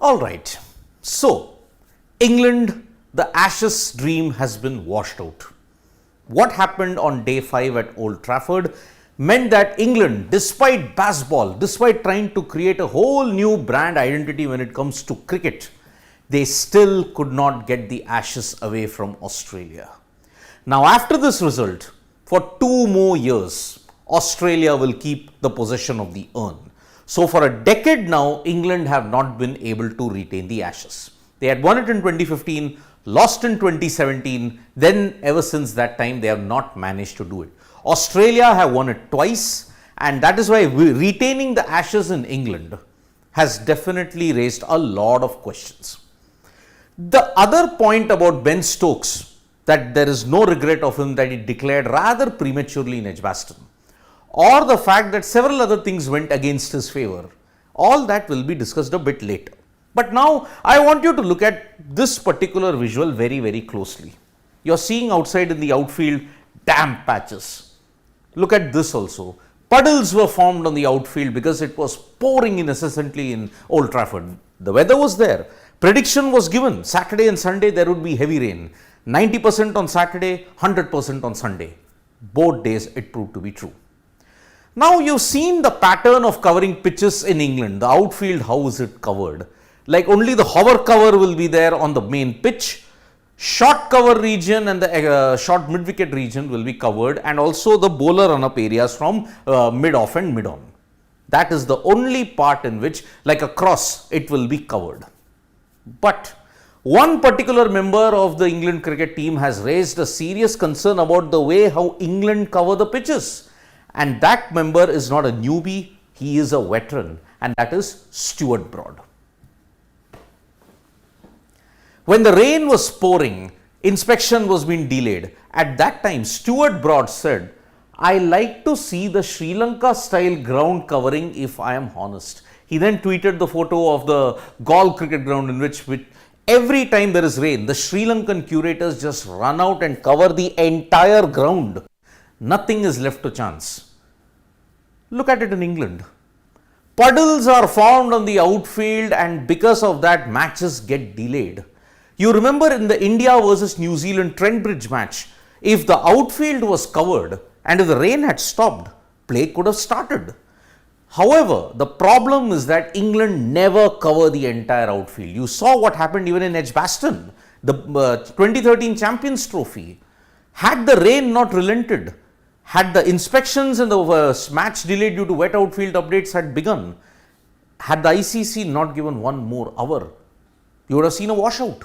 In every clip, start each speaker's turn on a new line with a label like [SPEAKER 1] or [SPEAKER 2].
[SPEAKER 1] All right. So, England, the Ashes dream has been washed out. What happened on day 5 at Old Trafford meant that England, despite baseball, despite trying to create a whole new brand identity when it comes to cricket, they still could not get the Ashes away from Australia. Now, after this result, for 2 more years, Australia will keep the possession of the urn. So, for a decade now, England have not been able to retain the Ashes. They had won it in 2015, lost in 2017, then ever since that time they have not managed to do it. Australia have won it twice, and that is why retaining the Ashes in England has definitely raised a lot of questions. The other point about Ben Stokes, that there is no regret of him that he declared rather prematurely in Edgbaston, or the fact that several other things went against his favour, all that will be discussed a bit later. But now I want you to look at this particular visual very, very closely. You are seeing outside in the outfield damp patches. Look at this also. Puddles were formed on the outfield because it was pouring incessantly in Old Trafford. The weather was there. Prediction was given. Saturday and Sunday there would be heavy rain. 90% on Saturday, 100% on Sunday. Both days it proved to be true. Now you've seen the pattern of covering pitches in England. The outfield, how is it covered? Like only the hover cover will be there on the main pitch. Short cover region and the short mid-wicket region will be covered, and also the bowler run-up areas from mid-off and mid-on. That is the only part in which, like a cross, it will be covered. But one particular member of the England cricket team has raised a serious concern about the way how England cover the pitches. And that member is not a newbie, he is a veteran, and that is Stuart Broad. When the rain was pouring, inspection was being delayed. At that time, Stuart Broad said, I like to see the Sri Lanka style ground covering if I am honest. He then tweeted the photo of the Galle cricket ground in which every time there is rain, the Sri Lankan curators just run out and cover the entire ground. Nothing is left to chance. Look at it in England. Puddles are formed on the outfield, and because of that, matches get delayed. You remember in the India versus New Zealand Trent Bridge match, if the outfield was covered and if the rain had stopped, play could have started. However, the problem is that England never cover the entire outfield. You saw what happened even in Edgbaston, the 2013 Champions Trophy. Had the rain not relented, had the inspections and the match delayed due to wet outfield updates had begun, had the ICC not given one more hour, you would have seen a washout.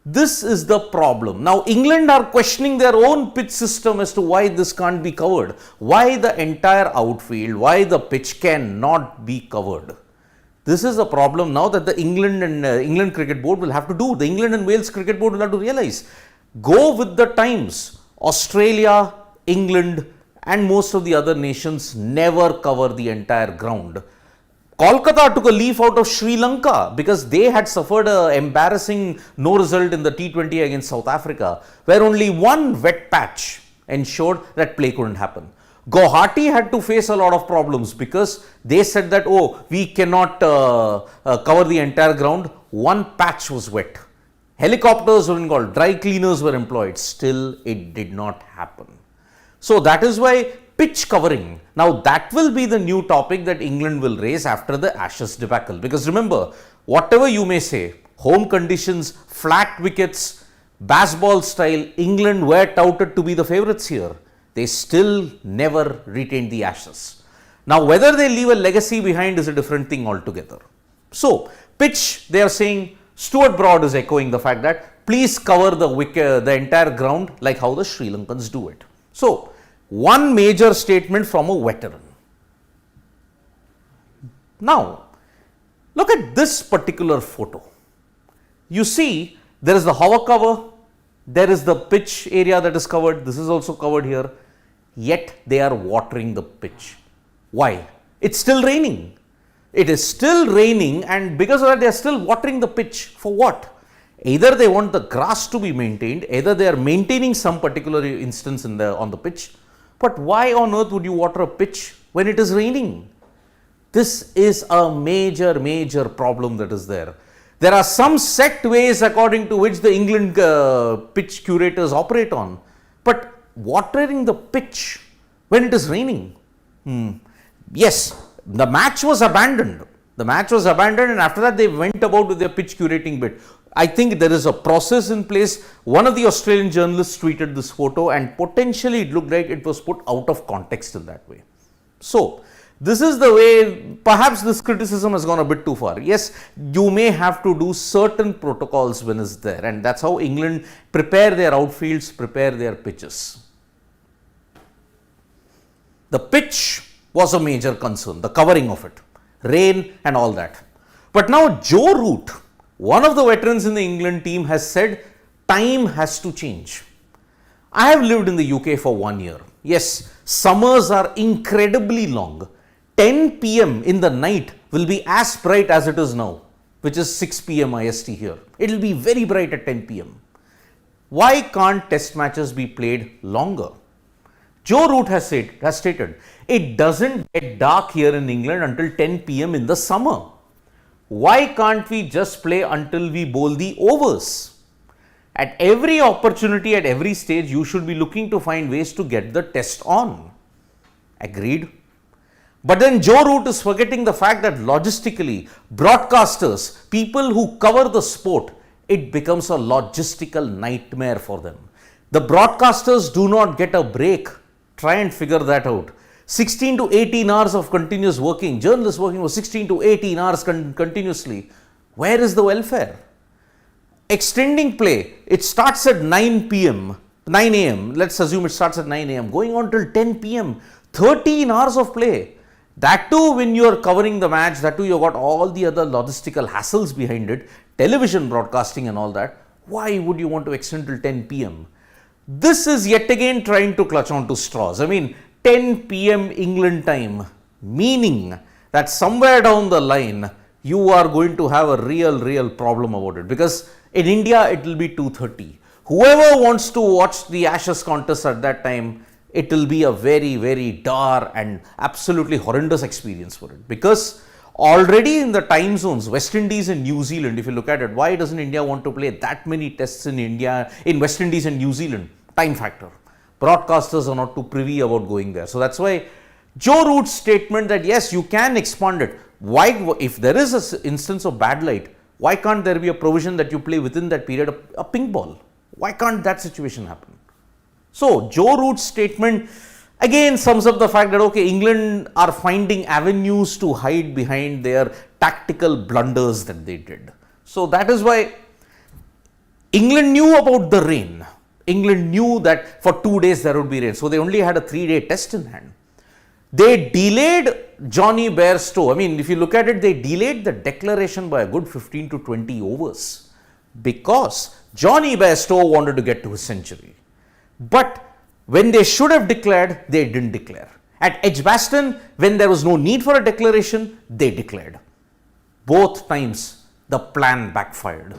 [SPEAKER 1] This is the problem. Now, England are questioning their own pitch system as to why this can't be covered. Why the entire outfield, why the pitch cannot be covered. This is a problem now that the England and England Cricket Board will have to do. The England and Wales Cricket Board will have to realize. Go with the times. Australia, England and most of the other nations never cover the entire ground. Kolkata took a leaf out of Sri Lanka because they had suffered an embarrassing no result in the T20 against South Africa, where only one wet patch ensured that play couldn't happen. Guwahati had to face a lot of problems because they said that, oh, we cannot cover the entire ground. One patch was wet. Helicopters were involved, dry cleaners were employed. Still, it did not happen. So that is why pitch covering. Now that will be the new topic that England will raise after the Ashes debacle. Because remember, whatever you may say, home conditions, flat wickets, baseball style, England were touted to be the favourites here. They still never retained the Ashes. Now whether they leave a legacy behind is a different thing altogether. So pitch, they are saying, Stuart Broad is echoing the fact that please cover the entire ground like how the Sri Lankans do it. So one major statement from a veteran. Now, look at this particular photo. You see, there is the hover cover, there is the pitch area that is covered, this is also covered here, yet they are watering the pitch. Why? It's still raining. It is still raining, and because of that, they are still watering the pitch. For what? Either they want the grass to be maintained, either they are maintaining some particular instance on the pitch. But why on earth would you water a pitch when it is raining? This is a major problem that is there. There are some set ways according to which the England pitch curators operate on. But watering the pitch when it is raining, yes, the match was abandoned. The match was abandoned, and after that they went about with their pitch curating bit. I think there is a process in place. One of the Australian journalists tweeted this photo, and potentially it looked like it was put out of context in that way. So, this is the way, perhaps this criticism has gone a bit too far. Yes, you may have to do certain protocols when it's there, and that's how England prepare their outfields, prepare their pitches. The pitch was a major concern, the covering of it, rain and all that. But now Joe Root, one of the veterans in the England team, has said time has to change. I have lived in the UK for 1 year. Yes, summers are incredibly long. 10 p.m. in the night will be as bright as it is now, which is 6 p.m. IST here. It will be very bright at 10 p.m. Why can't test matches be played longer? Joe Root has stated, it doesn't get dark here in England until 10 p.m. in the summer. Why can't we just play until we bowl the overs? At every opportunity, at every stage, you should be looking to find ways to get the test on. Agreed? But then Joe Root is forgetting the fact that logistically, broadcasters, people who cover the sport, it becomes a logistical nightmare for them. The broadcasters do not get a break. Try and figure that out. 16 to 18 hours of continuous working, journalists working for 16 to 18 hours continuously. Where is the welfare? Extending play, it starts at 9 a.m. Let's assume it starts at 9 a.m. going on till 10 p.m. 13 hours of play. That too, when you are covering the match, that too you got all the other logistical hassles behind it, television broadcasting and all that. Why would you want to extend till 10 p.m.? This is yet again trying to clutch on to straws. I mean, 10 p.m. England time, meaning that somewhere down the line, you are going to have a real problem about it, because in India, it will be 2:30. Whoever wants to watch the Ashes contest at that time, it will be a very dark and absolutely horrendous experience for it, because already in the time zones, West Indies and New Zealand, if you look at it, why doesn't India want to play that many tests in West Indies and New Zealand? Time factor. Broadcasters are not too privy about going there. So that's why Joe Root's statement that yes, you can expand it. Why, if there is an instance of bad light, why can't there be a provision that you play within that period a pink ball? Why can't that situation happen? So Joe Root's statement again sums up the fact that okay, England are finding avenues to hide behind their tactical blunders that they did. So that is why England knew about the rain. England knew that for 2 days there would be rain. So they only had a 3-day test in hand. They delayed Johnny Bairstow. I mean, if you look at it, they delayed the declaration by a good 15 to 20 overs because Johnny Bairstow wanted to get to his century. But when they should have declared, they didn't declare. At Edgbaston, when there was no need for a declaration, they declared. Both times, the plan backfired.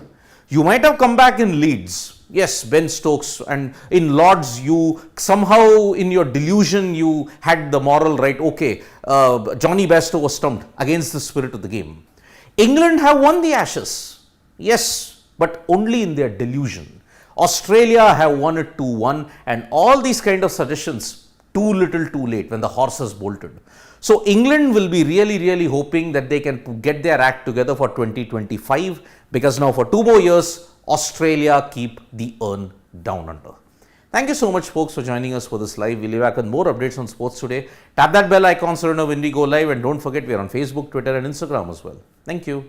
[SPEAKER 1] You might have come back in Leeds. Yes, Ben Stokes, and in Lords, you somehow in your delusion, you had the moral right. Okay, Johnny Bairstow was stumped against the spirit of the game. England have won the Ashes. Yes, but only in their delusion. Australia have won it 2-1, and all these kind of suggestions, too little too late when the horse has bolted. So England will be really hoping that they can get their act together for 2025, because now for 2 more years, Australia keep the urn down under. Thank you so much, folks, for joining us for this live. We'll be back with more updates on sports today. Tap that bell icon so you know when we go live, and don't forget we are on Facebook, Twitter and Instagram as well. Thank you.